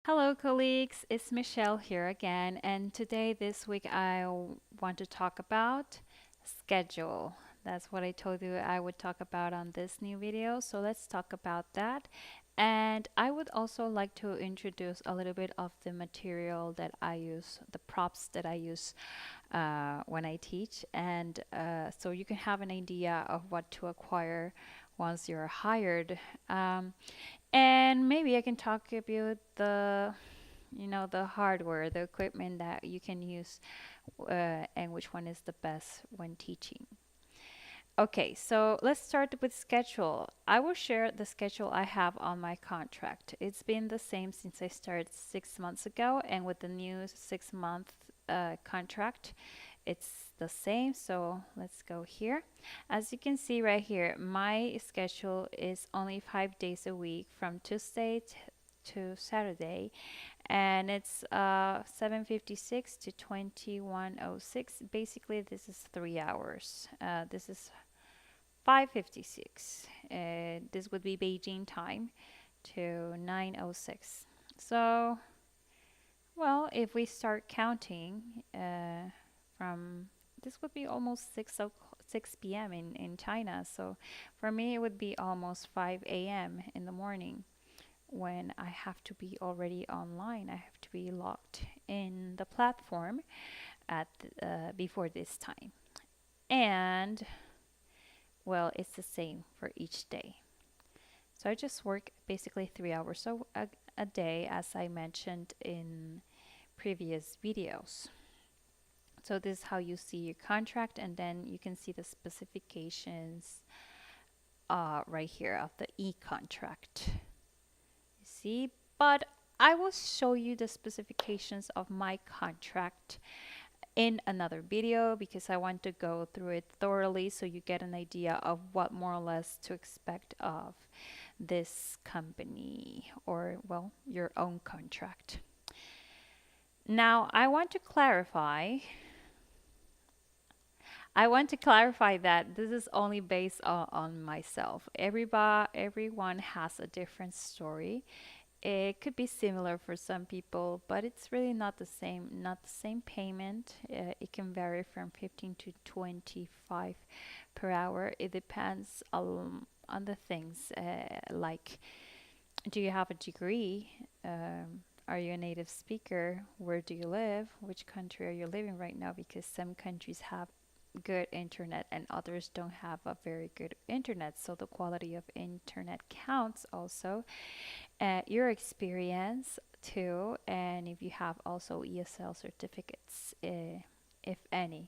Hello, colleagues. It's Michelle here again, and today, this week, want to talk about schedule. That's what I told you I would talk about on this new video. So let's talk about that. And I would also like to introduce a little bit of the material that I use, the props that I use when I teach, and so you can have an idea of what to acquire once you're hired. And maybe I can talk about the hardware, the equipment that you can use, and which one is the best when teaching. Okay, so let's start with schedule. I will share the schedule I have on my contract. It's been the same since I started 6 months ago, and with the new 6 month contract, it's the same. So let's go here. As you can see right here, my schedule is only 5 days a week from Tuesday to Saturday, and it's 7:56 to 21:06. Basically, this is 3 hours. This is 5:56. This would be Beijing time to 9:06. So, well, if we start counting from this would be almost 6 p.m. in China. So for me, it would be almost 5 a.m. in the morning when I have to be already online. I have to be logged in the platform at before this time. And well, it's the same for each day. So I just work basically 3 hours a day, as I mentioned in previous videos. So this is how you see your contract, and then you can see the specifications right here of the e-contract. You see, but I will show you the specifications of my contract in another video because I want to go through it thoroughly so you get an idea of what more or less to expect of this company or, well, your own contract. Now, I want to clarify that this is only based on myself. Everyone has a different story. It could be similar for some people, but it's really not the same payment. It can vary from 15 to 25 per hour. It depends on the things like, do you have a degree? Are you a native speaker? Where do you live? Which country are you living right now? Because some countries have good internet and others don't have a very good internet. So the quality of internet counts also. Your experience too, and if you have also ESL certificates, if any.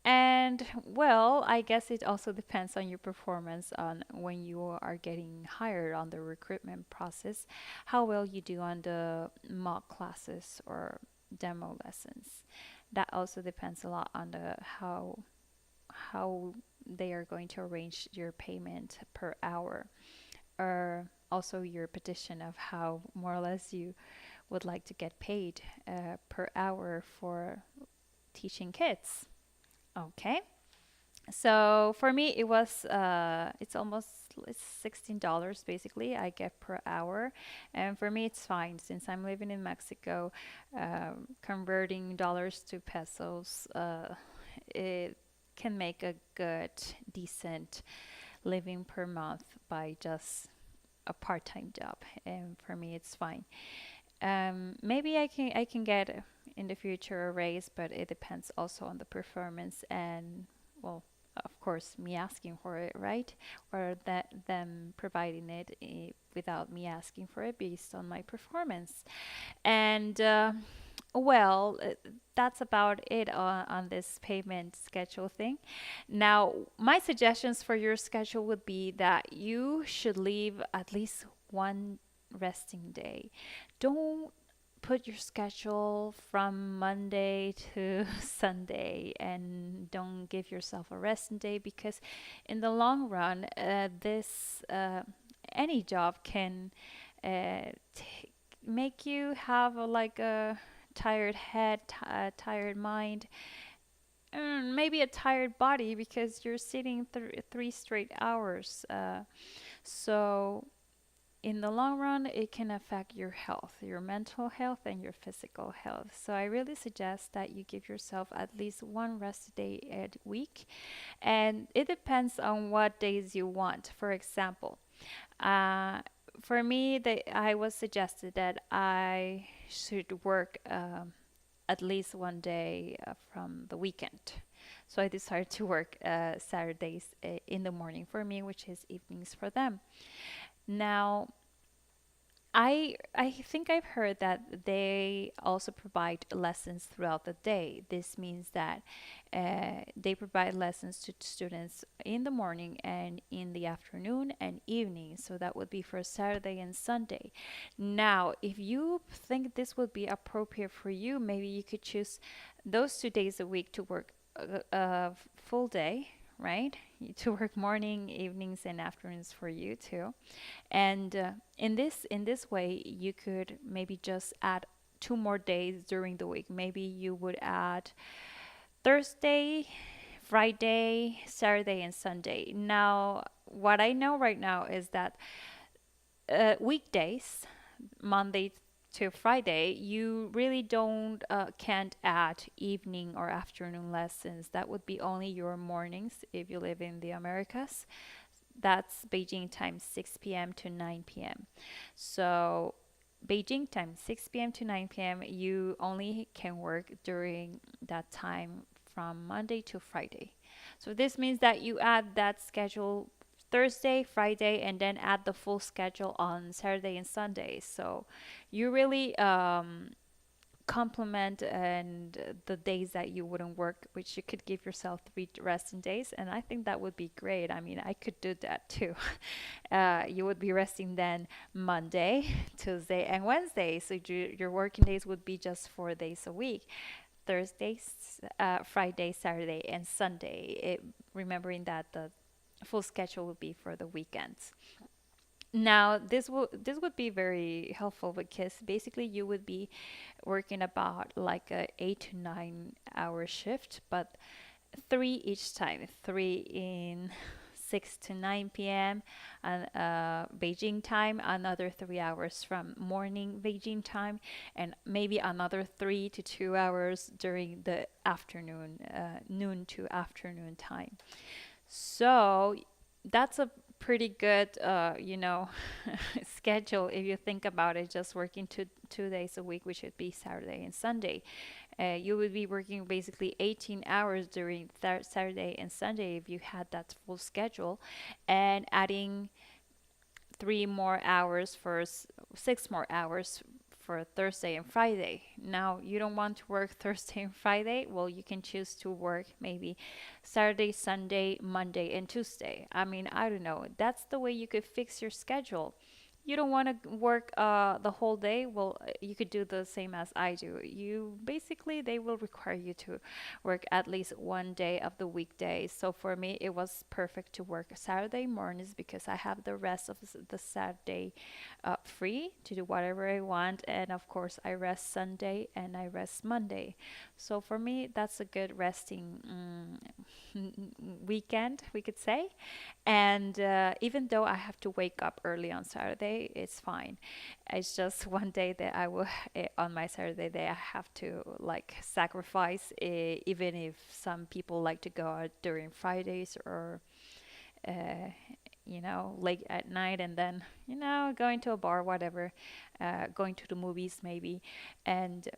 And well, I guess it also depends on your performance on when you are getting hired on the recruitment process, how well you do on the mock classes or demo lessons. That also depends a lot on the how they are going to arrange your payment per hour, or also your petition of how more or less you would like to get paid per hour for teaching kids. Okay. So for me, it's $16 basically I get per hour, and for me it's fine since I'm living in Mexico. Converting dollars to pesos, it can make a good, decent living per month by just a part-time job, and for me it's fine. Maybe I can get in the future a raise, but it depends also on the performance and, well, of course, me asking for it, right? Or that them providing it without me asking for it based on my performance. And well, that's about it on this payment schedule thing. Now, my suggestions for your schedule would be that you should leave at least one resting day. Don't put your schedule from Monday to Sunday, and don't give yourself a resting day because in the long run, this any job can make you have like a tired head, tired mind, and maybe a tired body because you're sitting 3 straight hours. So in the long run, it can affect your health, your mental health, and your physical health. So I really suggest that you give yourself at least one rest day a week. And it depends on what days you want. For example, uh, for me, I was suggested that I should work at least one day from the weekend. So I decided to work Saturdays in the morning for me, which is evenings for them. Now, I think I've heard that they also provide lessons throughout the day. This means that they provide lessons to students in the morning and in the afternoon and evening. So that would be for Saturday and Sunday. Now, if you think this would be appropriate for you, maybe you could choose those 2 days a week to work a full day, right? To work morning, evenings, and afternoons for you too. And in this way, you could maybe just add 2 more days during the week. Maybe you would add Thursday, Friday, Saturday, and Sunday. Now, what I know right now is that weekdays, Monday to Friday, you really don't can't add evening or afternoon lessons. That would be only your mornings if you live in the Americas. That's Beijing time 6 p.m. to 9 p.m. So Beijing time 6 p.m. to 9 p.m. you only can work during that time from Monday to Friday. So this means that you add that schedule Thursday, Friday, and then add the full schedule on Saturday and Sunday. So you really complement and the days that you wouldn't work, which you could give yourself 3 resting days, and I think that would be great. I mean, I could do that too. You would be resting then Monday, Tuesday, and Wednesday, so your working days would be just 4 days a week. Thursdays, Friday, Saturday, and Sunday. Remembering that the full schedule would be for the weekends. Now, this would be very helpful because basically you would be working about like a 8 to 9 hour shift, but three each time, three in 6 to 9 p.m. and Beijing time, another 3 hours from morning Beijing time, and maybe another 3 to 2 hours during the afternoon, noon to afternoon time. So that's a pretty good, schedule if you think about it. Just working 2 days a week, which would be Saturday and Sunday. You would be working basically 18 hours during Saturday and Sunday if you had that full schedule, and adding 3 more hours for 6 more hours for Thursday and Friday. Now, you don't want to work Thursday and Friday. Well, you can choose to work maybe Saturday, Sunday, Monday, and Tuesday. I mean, I don't know. That's the way you could fix your schedule. You don't want to work the whole day. Well, you could do the same as I do. You basically, they will require you to work at least one day of the weekdays. So for me, it was perfect to work Saturday mornings because I have the rest of the Saturday free to do whatever I want. And of course, I rest Sunday and I rest Monday. So for me, that's a good resting weekend, we could say. And even though I have to wake up early on Saturday, it's fine. It's just one day that on my Saturday day, I have to like sacrifice, even if some people like to go out during Fridays or, uh, late at night and then, going to a bar, whatever, going to the movies maybe. And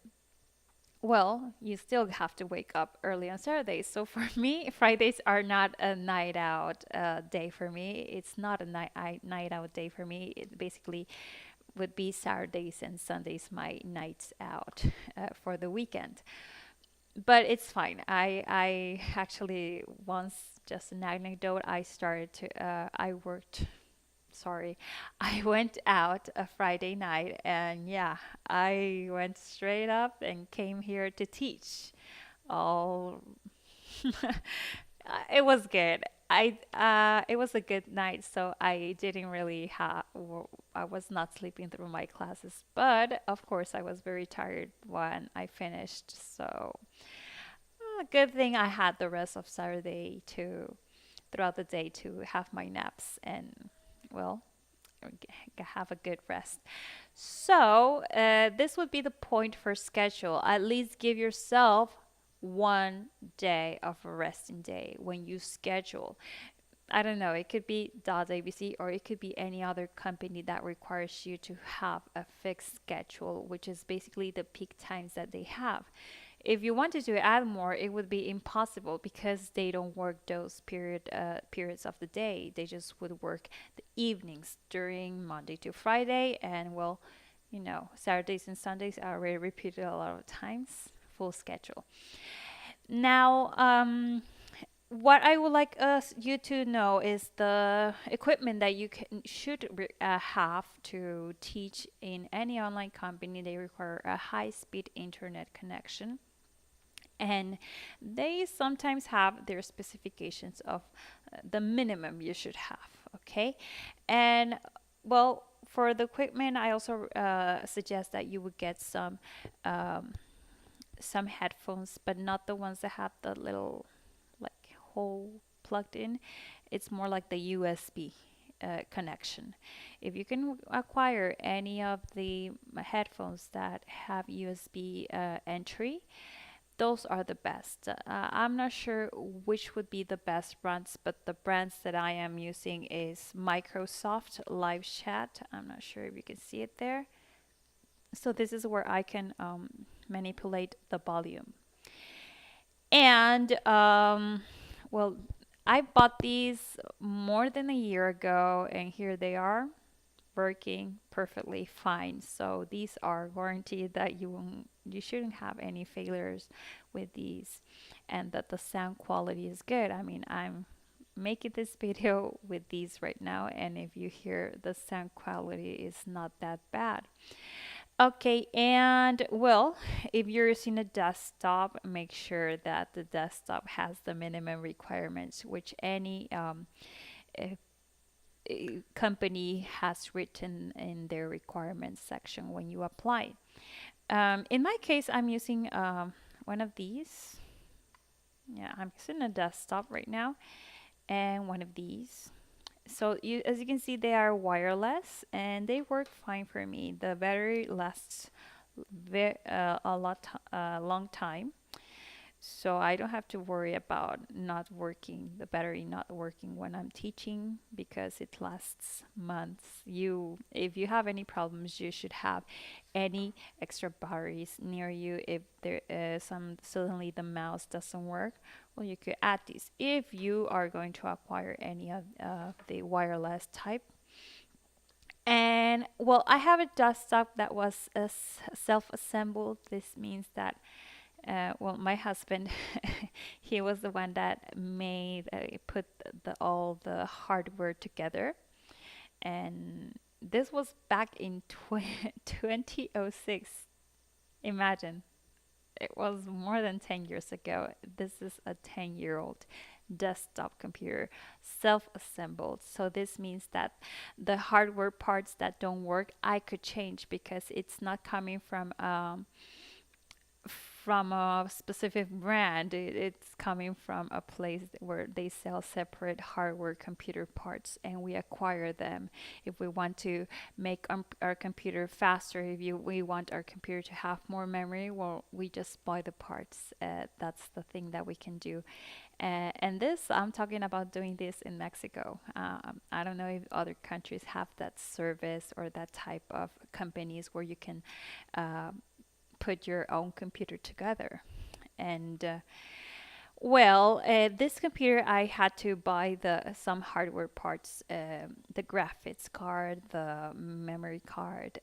well, you still have to wake up early on Saturdays. So for me, Fridays are not a night out day for me. It's not a night out day for me. It basically would be Saturdays and Sundays my nights out for the weekend. But it's fine. I actually once, just an anecdote, I worked, sorry, I went out a Friday night, and yeah, I went straight up and came here to teach. All it was good. It was a good night, so I didn't really I was not sleeping through my classes, but of course I was very tired when I finished. So good thing I had the rest of Saturday to throughout the day to have my naps, and well, have a good rest. So, this would be the point for schedule. At least give yourself 1 day of a resting day when you schedule. I don't know, it could be Dot ABC or it could be any other company that requires you to have a fixed schedule, which is basically the peak times that they have. If you wanted to add more, it would be impossible because they don't work those periods of the day. They just would work the evenings during Monday to Friday, and well, Saturdays and Sundays are already repeated a lot of times. Full schedule. Now, what I would like us you to know is the equipment that you should have to teach in any online company. They require a high-speed internet connection, and they sometimes have their specifications of the minimum you should have. Okay, and well, for the equipment, I also suggest that you would get um, some headphones, but not the ones that have the little like hole plugged in. It's more like the USB connection. If you can acquire any of the headphones that have USB entry, those are the best. I'm not sure which would be the best brands, but the brands that I am using is Microsoft Live Chat. I'm not sure if you can see it there. So this is where I can manipulate the volume. And well, I bought these more than a year ago, and here they are working perfectly fine. So these are guaranteed that you shouldn't have any failures with these, and that the sound quality is good. I mean, I'm making this video with these right now, and if you hear, the sound quality is not that bad. Okay, and well, if you're using a desktop, make sure that the desktop has the minimum requirements, which any eh, company has written in their requirements section when you apply. In my case, I'm using one of these. Yeah, I'm using a desktop right now, and one of these. So as you can see, they are wireless and they work fine for me. The battery lasts a long time, so I don't have to worry about not working, the battery not working when I'm teaching, because it lasts months. If you have any problems, you should have any extra batteries near you. If there is some suddenly the mouse doesn't work, well, you could add these. If you are going to acquire any of the wireless type. And well, I have a desktop that was self-assembled. This means that well, my husband, he was the one that put all the hardware together, and this was back in 2006. Imagine, it was more than 10 years ago. This is a 10-year-old desktop computer, self-assembled. So this means that the hardware parts that don't work, I could change because it's not coming from a specific brand. It's coming from a place where they sell separate hardware computer parts, and we acquire them. If we want to make our computer faster, we want our computer to have more memory, well, we just buy the parts. That's the thing that we can do. And this, I'm talking about doing this in Mexico. I don't know if other countries have that service or that type of companies where you can uh, put your own computer together. And well, this computer, I had to buy the some hardware parts, the graphics card, the memory card,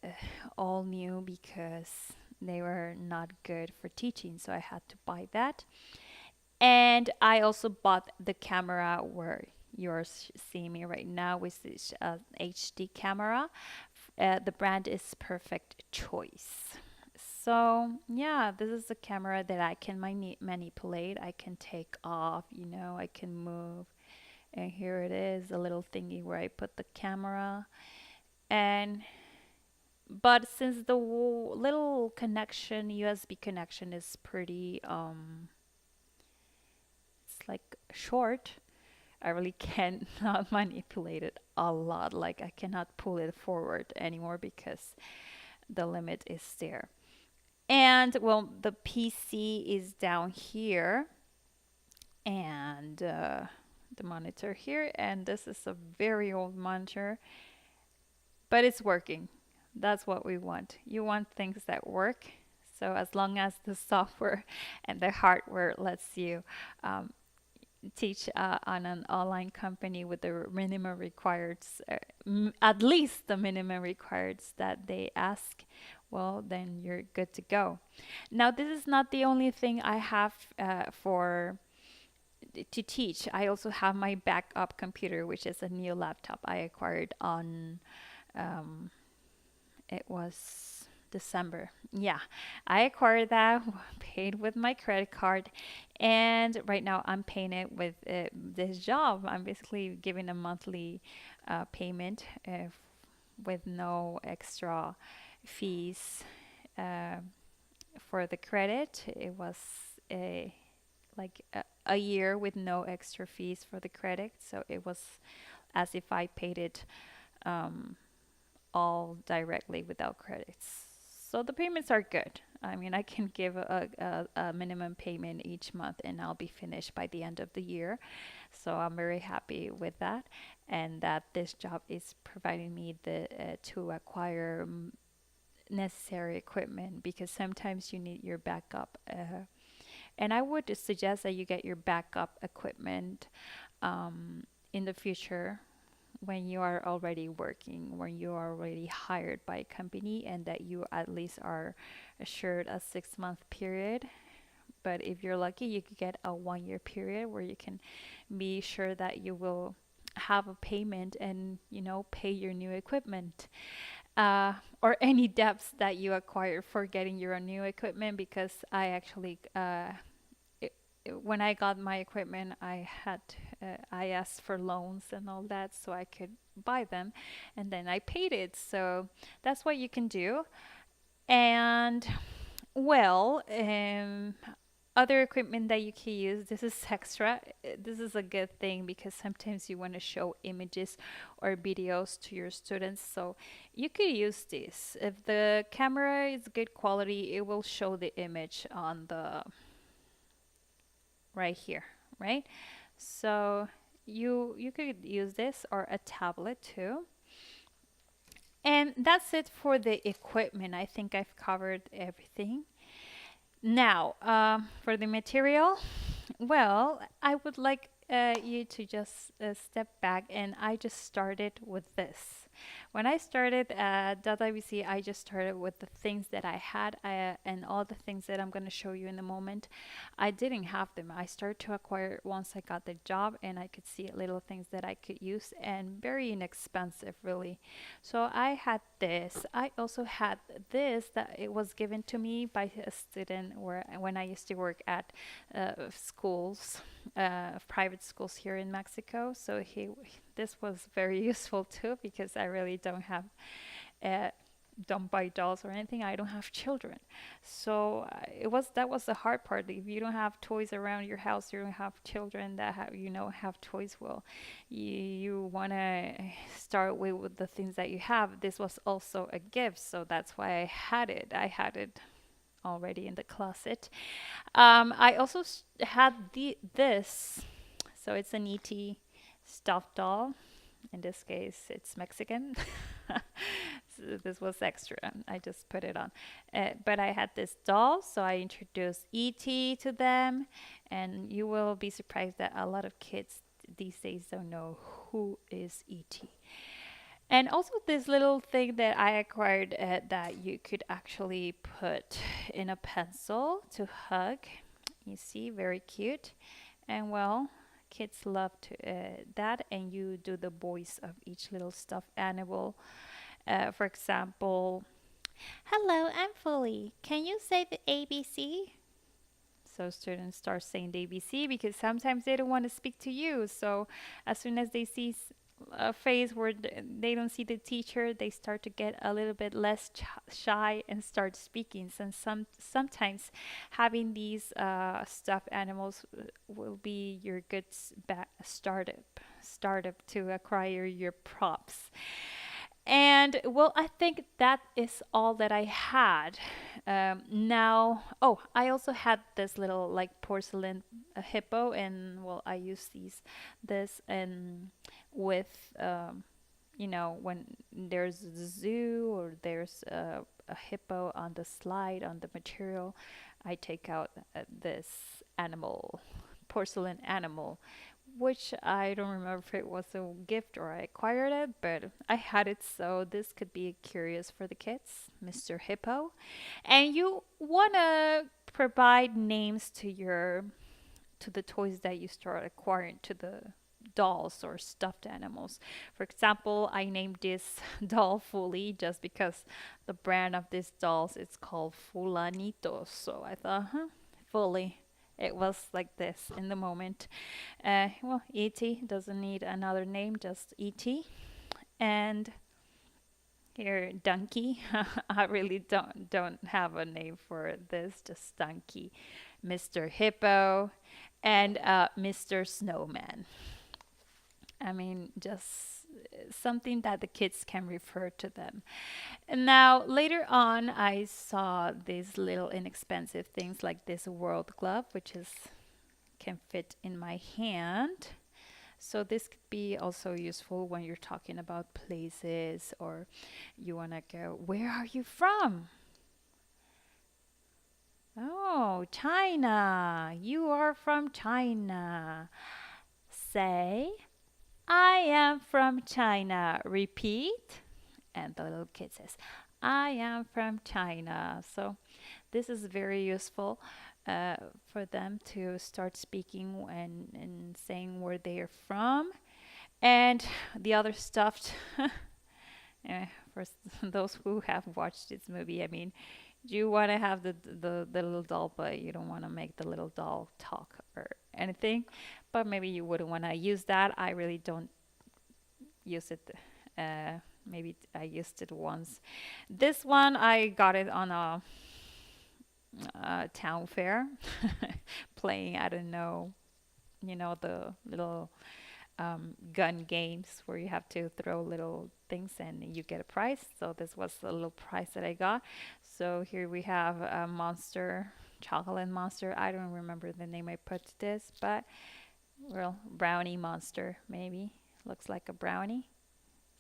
all new because they were not good for teaching. So I had to buy that. And I also bought the camera where you're seeing me right now, which is HD camera. The brand is Perfect Choice. So yeah, this is a camera that I can manipulate. I can take off, I can move. And here it is, a little thingy where I put the camera. And but since the little connection, USB connection is pretty it's like short, I really cannot manipulate it a lot. Like I cannot pull it forward anymore because the limit is there. And well, the PC is down here and the monitor here. And this is a very old monitor, but it's working. That's what we want. You want things that work. So as long as the software and the hardware lets you um, teach on an online company with the minimum required, at least the minimum required that they ask, well, then you're good to go. Now, this is not the only thing I have for to teach. I also have my backup computer, which is a new laptop I acquired on um, it was December. Yeah, I acquired that, paid with my credit card, and right now I'm paying it with this job. I'm basically giving a monthly payment with no extra fees uh, for the credit. It was a a year with no extra fees for the credit, so it was as if I paid it. Um, all directly without credits. So the payments are good. I mean, I can give a minimum payment each month and I'll be finished by the end of the year. So I'm very happy with that. And that this job is providing me the to acquire necessary equipment because sometimes you need your backup. And I would suggest that you get your backup equipment in the future when you are already working, when you are already hired by a company, and that you at least are assured a 6 month period. But if you're lucky, you could get a 1 year period where you can be sure that you will have a payment and pay your new equipment or any debts that you acquire for getting your new equipment. Because I actually when I got my equipment, I asked for loans and all that so I could buy them, and then I paid it. So that's what you can do. And well, other equipment that you can use. This is extra. This is a good thing because sometimes you want to show images or videos to your students. So you could use this. If the camera is good quality, it will show the image on the right here, right? So you could use this or a tablet too. And that's it for the equipment. I think I've covered everything. Now, for the material, well, I would like you to just step back, and I just started with this. When I started at .ibc, I just started with the things that I had and all the things that I'm going to show you in a moment. I didn't have them. I started to acquire once I got the job, and I could see little things that I could use and very inexpensive, really. So I had this. I also had this that it was given to me by a student when I used to work at schools, private schools here in Mexico. So this was very useful too because I really uh, don't buy dolls or anything. I don't have children, so that was the hard part. If you don't have toys around your house, you don't have children that have toys. Well, you want to start with the things that you have. This was also a gift, so that's why I had it. I had it already in the closet. I also had this. So it's an ET stuffed doll. In this case, it's Mexican. So this was extra. I just put it on. But I had this doll, so I introduced ET to them. And you will be surprised that a lot of kids these days don't know who is ET. And also this little thing that I acquired that you could actually put in a pencil to hug. You see, very cute. And well, kids love that, and you do the voice of each little stuffed animal. For example, hello, I'm Fully. Can you say the ABC? So students start saying the ABC because sometimes they don't want to speak to you. So as soon as they see phase where they don't see the teacher, they start to get a little bit less shy and start speaking. And sometimes having these stuffed animals will be your good startup to acquire your props. And well, I think that is all that I had. Now, oh, I also had this little like porcelain hippo, and well, I use this and with when there's a zoo or there's a hippo on the slide on the material, I take out this animal, porcelain animal, which I don't remember if it was a gift or I acquired it, but I had it, so this could be curious for the kids, Mr. Hippo. And you want to provide names to the toys that you start acquiring, to the dolls or stuffed animals. For example, I named this doll Fully just because the brand of these dolls is called Fulanitos. So I thought, Fully. It was like this in the moment. Well, E.T. doesn't need another name, just E.T. And here, Donkey. I really don't have a name for this, just Donkey. Mr. Hippo and Mr. Snowman. I mean, just something that the kids can refer to them. And now, later on, I saw these little inexpensive things like this world glove, which is can fit in my hand. So this could be also useful when you're talking about places or you want to go, where are you from? Oh, China. You are from China. Say, I am from China. Repeat. And the little kid says, I am from China. So this is very useful for them to start speaking and saying where they are from. And the other stuff, for those who have watched this movie, I mean, you want to have the little doll, but you don't want to make the little doll talk or anything. But maybe you wouldn't want to use that. I really don't use it. Maybe I used it once. This one I got it on a town fair, playing. I don't know, the little gun games where you have to throw little things and you get a prize. So this was the little prize that I got. So here we have a monster, chocolate monster. I don't remember the name I put to this, but well, brownie monster maybe. Looks like a brownie.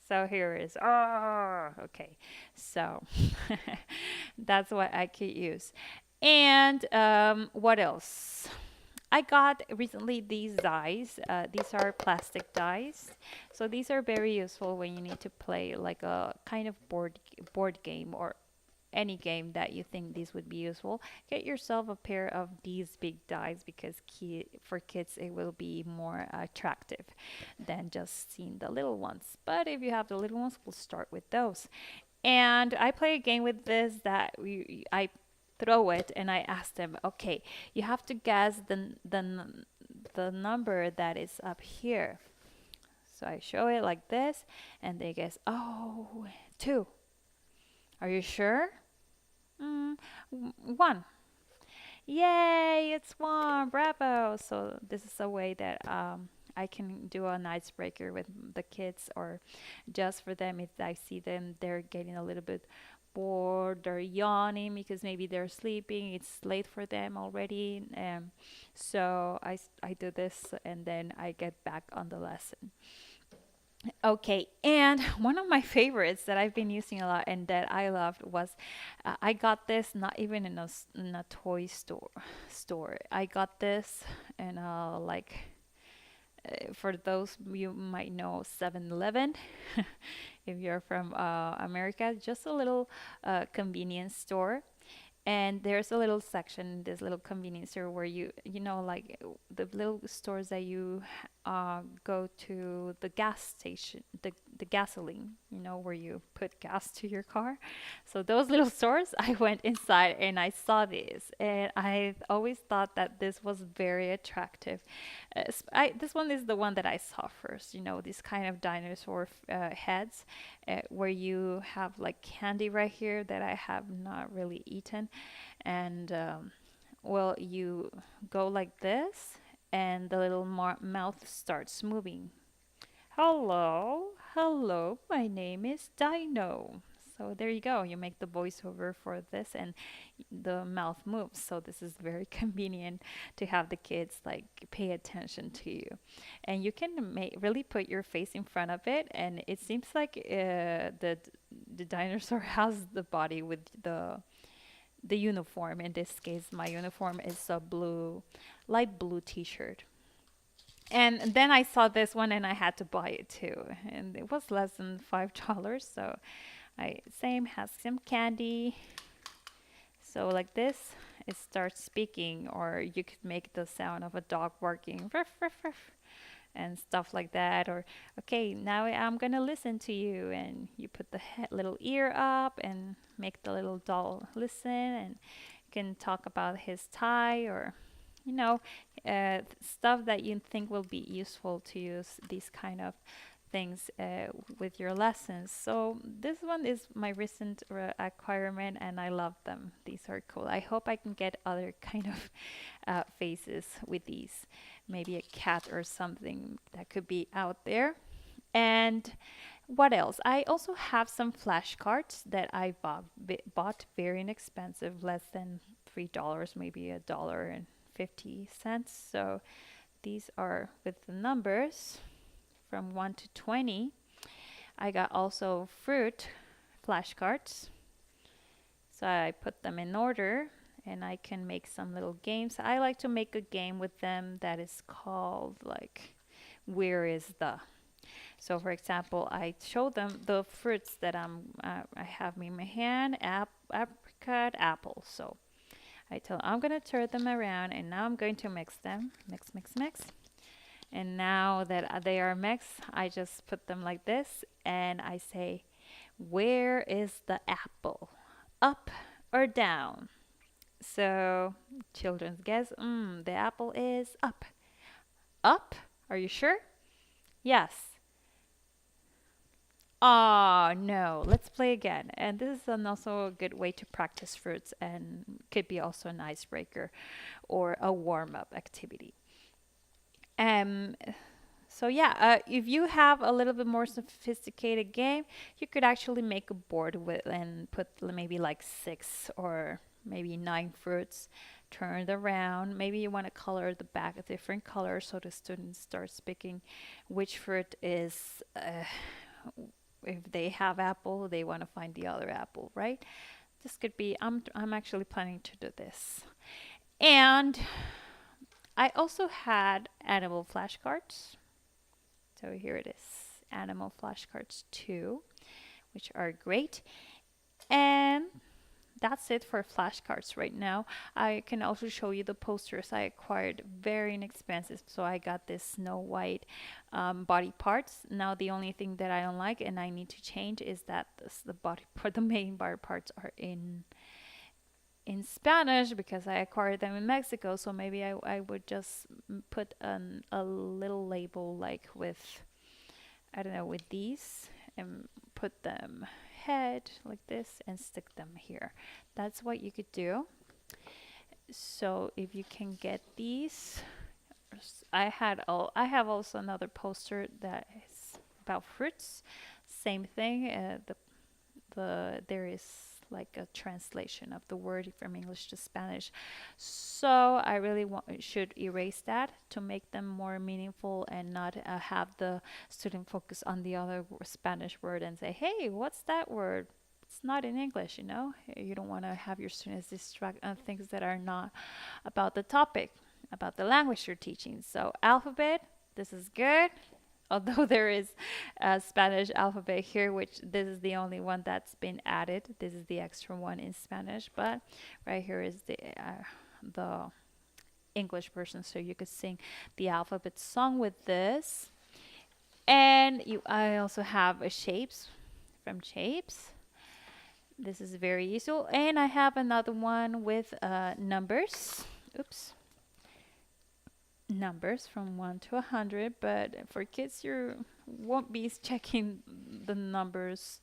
So here is, oh, okay. So that's what I could use. And what else? I got recently these dice. These are plastic dice. So these are very useful when you need to play like a kind of board game or any game that you think these would be useful. Get yourself a pair of these big dice because for kids it will be more attractive than just seeing the little ones. But if you have the little ones, we'll start with those. And I play a game with this that I throw it and I ask them, okay, you have to guess the number that is up here. So I show it like this and they guess, oh, 2. Are you sure? 1. Yay, it's 1. Bravo. So this is a way that I can do an icebreaker with the kids or just for them if I see them they're getting a little bit bored, they're yawning because maybe they're sleeping, it's late for them already. So I do this and then I get back on the lesson. Okay, and one of my favorites that I've been using a lot and that I loved was I got this not even in a toy store. I got this in like for those you might know 7-Eleven if you're from America, just a little convenience store. And there's a little section, this little convenience store where like the little stores that you go to the gas station, the gasoline, where you put gas to your car. So those little stores, I went inside and I saw these. And I always thought that this was very attractive This one is the one that I saw first. You know, these kind of dinosaur heads, where you have like candy right here that I have not really eaten, and well, you go like this, and the little mouth starts moving. Hello, hello, my name is Dino. So there you go. You make the voiceover for this, and the mouth moves. So this is very convenient to have the kids like pay attention to you, and you can really put your face in front of it, and it seems like the dinosaur has the body with the uniform. In this case, my uniform is a blue, light blue T-shirt. And then I saw this one and I had to buy it too. And it was less than $5. So I same has some candy. So like this, it starts speaking, or you could make the sound of a dog barking, ruff, ruff, ruff, and stuff like that. Or okay, now I'm gonna listen to you, and you put the little ear up and make the little doll listen, and you can talk about his tie, or you know, stuff that you think will be useful to use these kind of things with your lessons. So this one is my recent acquirement, and I love them. These are cool. I hope I can get other kind of faces with these. Maybe a cat or something that could be out there. And what else? I also have some flashcards that I bought very inexpensive, less than $3, maybe $1.50. So these are with the numbers from 1 to 20. I got also fruit flashcards. So I put them in order, and I can make some little games. I like to make a game with them that is called like where is the. So for example, I show them the fruits that I have in my hand, apricot, apple. So I tell them I'm gonna turn them around, and now I'm going to mix them, mix, mix, mix. And now that they are mixed, I just put them like this, and I say, where is the apple? Up or down? So children's guess, the apple is up. Up? Are you sure? Yes. Oh, no. Let's play again. And this is also a good way to practice fruits, and could be also an icebreaker or a warm-up activity. Um, so yeah, if you have a little bit more sophisticated game, you could actually make a board with and put maybe like 6 or maybe 9 fruits, turn it around. Maybe you want to color the back a different color so the students start picking which fruit is. If they have apple, they want to find the other apple, right? This could be. I'm actually planning to do this, and I also had animal flashcards. So here it is, animal flashcards 2, which are great. And that's it for flashcards right now. I can also show you the posters I acquired, very inexpensive. So I got this Snow White body parts. Now the only thing that I don't like and I need to change is that the body part, the main body parts are in Spanish because I acquired them in Mexico. So maybe I would just put a little label like with, I don't know, with these, and put them head like this and stick them here. That's what you could do. So if you can get these, I have also another poster that is about fruits. Same thing. There is like a translation of the word from English to Spanish. So I really should erase that to make them more meaningful and not have the student focus on the other Spanish word and say, hey, what's that word? It's not in English, you know? You don't want to have your students distract on things that are not about the topic, about the language you're teaching. So alphabet, this is good. Although there is a Spanish alphabet here, which this is the only one that's been added. This is the extra one in Spanish, but right here is the English version, so you could sing the alphabet song with this. And I also have a shapes from Shapes. This is very useful. And I have another one with numbers. Oops. numbers from 1 to 100, but for kids, you won't be checking the numbers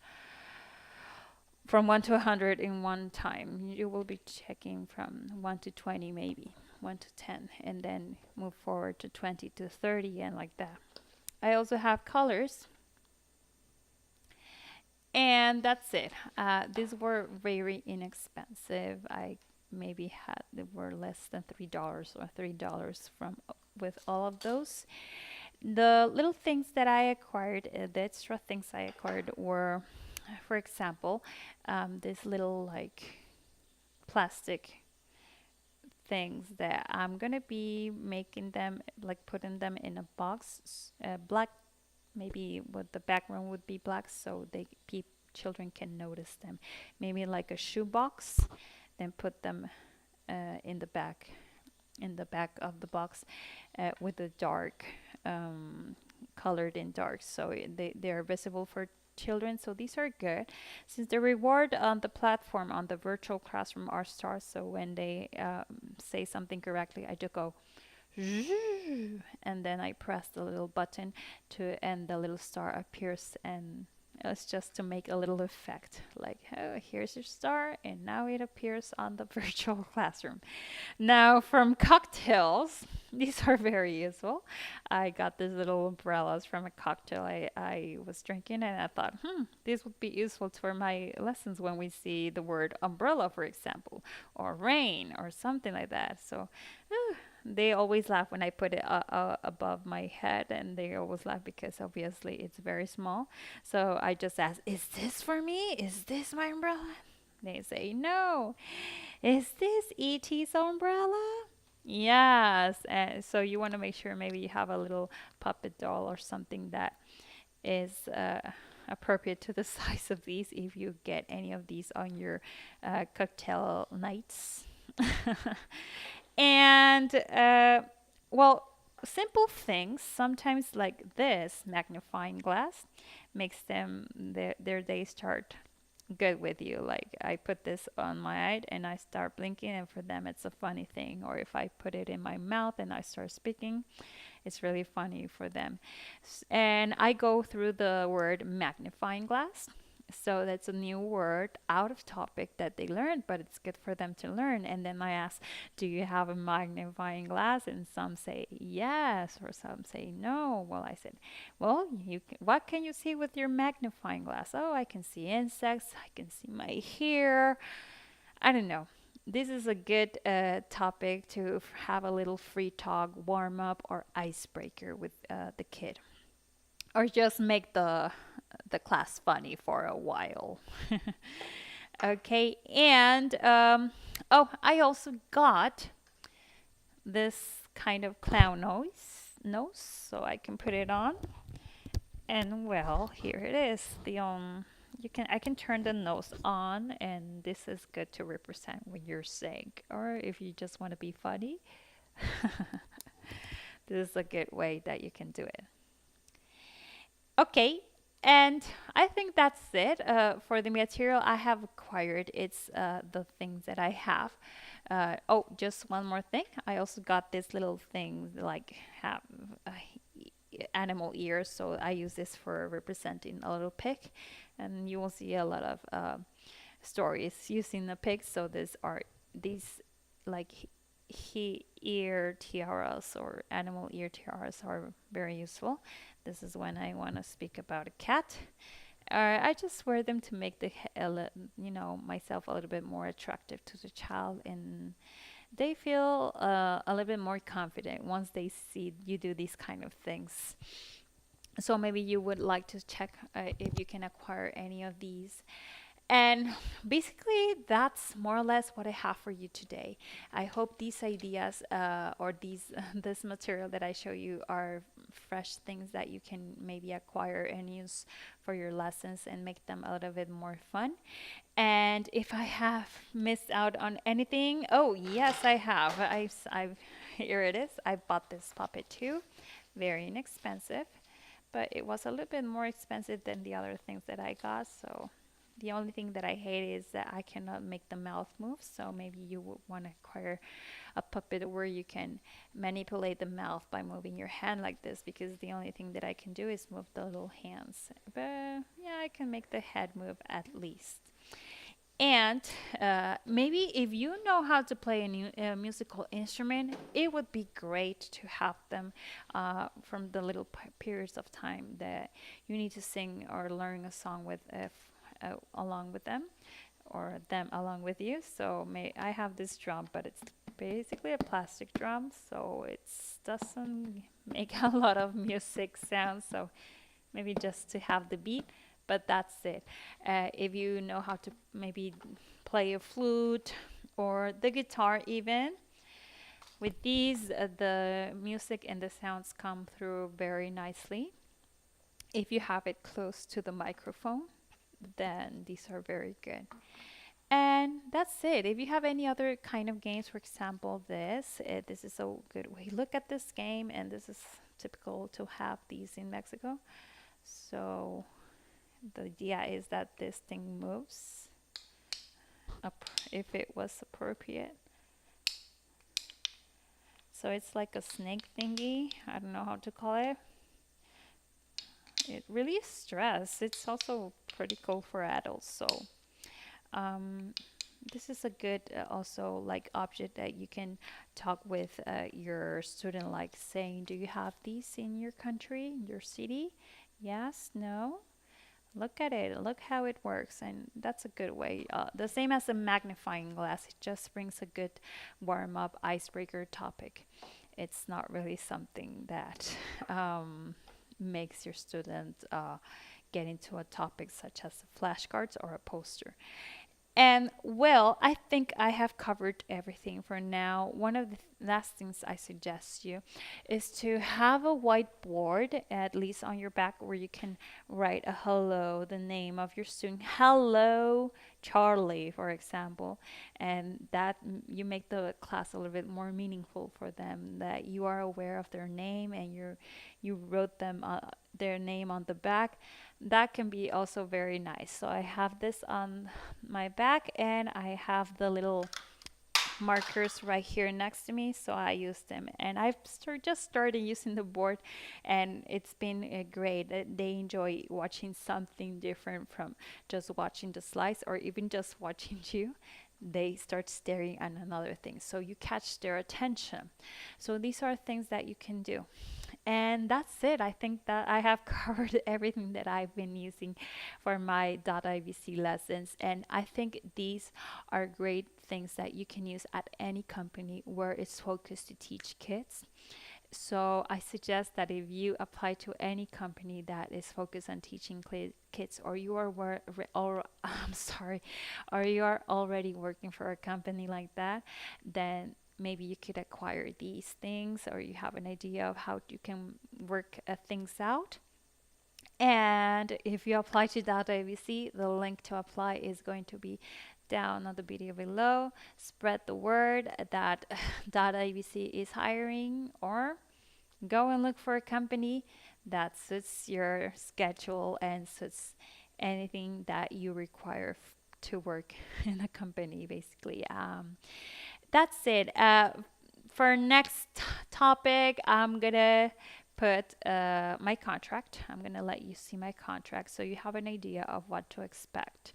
from 1 to 100 in one time. You will be checking from 1 to 20, maybe 1 to 10, and then move forward to 20 to 30, and like that. I also have colors, and that's it. These were very inexpensive. I maybe had they were less than $3 or $3 from with all of those. The little things that I acquired, the extra things I acquired were, for example, this little like plastic things that I'm gonna be making them like putting them in a box, black, maybe what the background would be black, so children can notice them. Maybe like a shoe box, then put them in the back of the box with the dark, colored in dark, so they are visible for children. So these are good, since the reward on the platform on the virtual classroom are stars. So when they say something correctly, I just go and then I press the little button and the little star appears, and it's just to make a little effect like, oh, here's your star and now it appears on the virtual classroom. Now from cocktails, these are very useful. I got these little umbrellas from a cocktail I was drinking, and I thought, this would be useful for my lessons when we see the word umbrella, for example, or rain or something like that. So they always laugh when I put it above my head, and they always laugh because obviously it's very small. So I just ask, is this for me? Is this my umbrella? They say, no. Is this E.T.'s umbrella? Yes. So you want to make sure maybe you have a little puppet doll or something that is appropriate to the size of these if you get any of these on your cocktail nights. And well, simple things sometimes like this magnifying glass makes their day start good with you. Like I put this on my eye and I start blinking, and for them it's a funny thing. Or if I put it in my mouth and I start speaking, it's really funny for them. And I go through the word magnifying glass. So that's a new word out of topic that they learned, but it's good for them to learn. And then I ask, do you have a magnifying glass? And some say yes, or some say no. Well, I said, well, what can you see with your magnifying glass? Oh, I can see insects. I can see my hair. I don't know. This is a good topic to have a little free talk, warm up, or icebreaker with the kid, or just make the class funny for a while. Okay, and oh, I also got this kind of clown nose, so I can put it on. And well, here it is. I can turn the nose on, and this is good to represent when you're sick, or if you just want to be funny. This is a good way that you can do it. Okay, and I think that's it for the material I have acquired. It's the things that I have. Oh, just one more thing. I also got this little thing like have animal ears, so I use this for representing a little pig, and you will see a lot of stories using the pig. So these like ear tiaras or animal ear tiaras are very useful. This is when I want to speak about a cat. I just wear them to make myself a little bit more attractive to the child, and they feel a little bit more confident once they see you do these kind of things. So maybe you would like to check if you can acquire any of these. And basically, that's more or less what I have for you today. I hope these ideas or this material that I show you are fresh things that you can maybe acquire and use for your lessons and make them a little bit more fun. And if I have missed out on anything, oh yes, I have. I've here it is. I bought this puppet too, very inexpensive, but it was a little bit more expensive than the other things that I got. So The only thing that I hate is that I cannot make the mouth move. So maybe you would want to acquire a puppet where you can manipulate the mouth by moving your hand like this, because the only thing that I can do is move the little hands. But yeah, I can make the head move at least. And maybe if you know how to play a musical instrument, it would be great to have them from the little periods of time that you need to sing or learn a song with along with them, or them along with you. So I have this drum, but it's basically a plastic drum, so it doesn't make a lot of music sounds. So maybe just to have the beat, but that's it. If you know how to maybe play a flute or the guitar even, with these, the music and the sounds come through very nicely. If you have it close to the microphone, then these are very good. And that's it. If you have any other kind of games, for example, this is a good way. Look at this game, and this is typical to have these in Mexico. So the idea is that this thing moves up if it was appropriate. So it's like a snake thingy. I don't know how to call it. It really is stress. It's also pretty cool for adults. So this is a good also like object that you can talk with your student, like saying, do you have these in your country, your city? Yes, no. Look at it, look how it works, and that's a good way. The same as a magnifying glass, it just brings a good warm up icebreaker topic. It's not really something that makes your student get into a topic such as flashcards or a poster. And well, I think I have covered everything for now. One of the last things I suggest you is to have a whiteboard, at least on your back, where you can write a hello, the name of your student. Hello, Charlie, for example. And that you make the class a little bit more meaningful for them, that you are aware of their name and you wrote them their name on the back. That can be also very nice. So I have this on my back, and I have the little markers right here next to me, so I use them. And I've just started using the board, and it's been great. They enjoy watching something different from just watching the slides or even just watching you. They start staring at another thing, so you catch their attention. So these are things that you can do. And that's it. I think that I have covered everything that I've been using for my .ibc lessons. And I think these are great things that you can use at any company where it's focused to teach kids. So I suggest that if you apply to any company that is focused on teaching kids, or you are or I'm sorry, or you are already working for a company like that, then maybe you could acquire these things, or you have an idea of how you can work things out. And if you apply to .ibc, the link to apply is going to be down on the video below. Spread the word that .ibc is hiring, or go and look for a company that suits your schedule and suits anything that you require to work in a company, basically. That's it. For next topic, I'm gonna put my contract. I'm gonna let you see my contract so you have an idea of what to expect.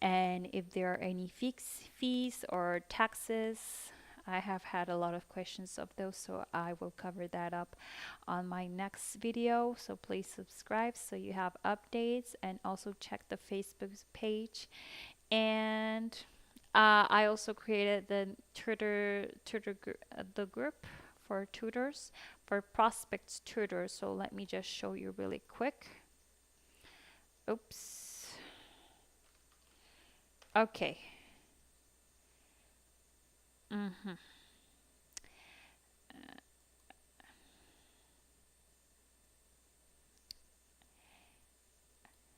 And if there are any fees or taxes, I have had a lot of questions of those, so I will cover that up on my next video. So please subscribe so you have updates, and also check the Facebook page. And I also created the the group for tutors, for prospects tutors. So let me just show you really quick. Oops. Okay.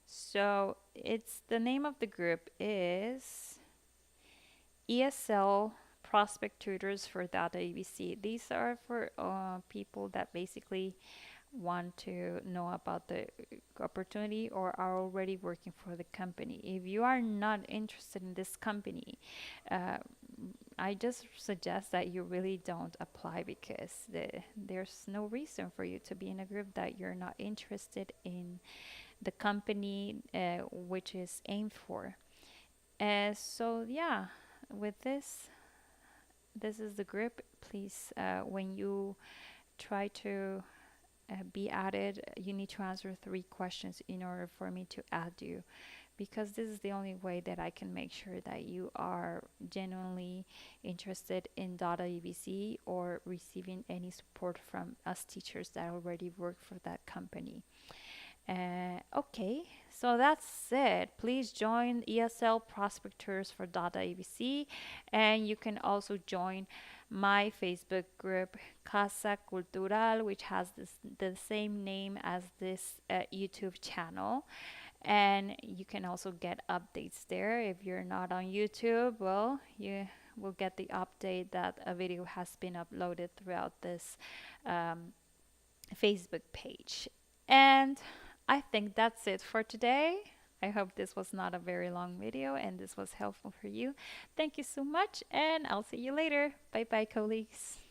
So it's the name of the group is ESL Prospect Tutors for .abc. These are for people that basically want to know about the opportunity or are already working for the company. If you are not interested in this company, uh, I just suggest that you really don't apply because there's no reason for you to be in a group that you're not interested in the company which is aimed for. So yeah, with this is the group. Please, when you try to be added, you need to answer 3 questions in order for me to add you, because this is the only way that I can make sure that you are genuinely interested in data EBC or receiving any support from us teachers that already work for that company. Okay, so that's it. Please join ESL Prospectors for Data ABC, and you can also join my Facebook group Casa Cultural, which has the same name as this YouTube channel. And you can also get updates there. If you're not on YouTube, well, you will get the update that a video has been uploaded throughout this um, Facebook page. And I think that's it for today. I hope this was not a very long video and this was helpful for you. Thank you so much, and I'll see you later. Bye bye, colleagues.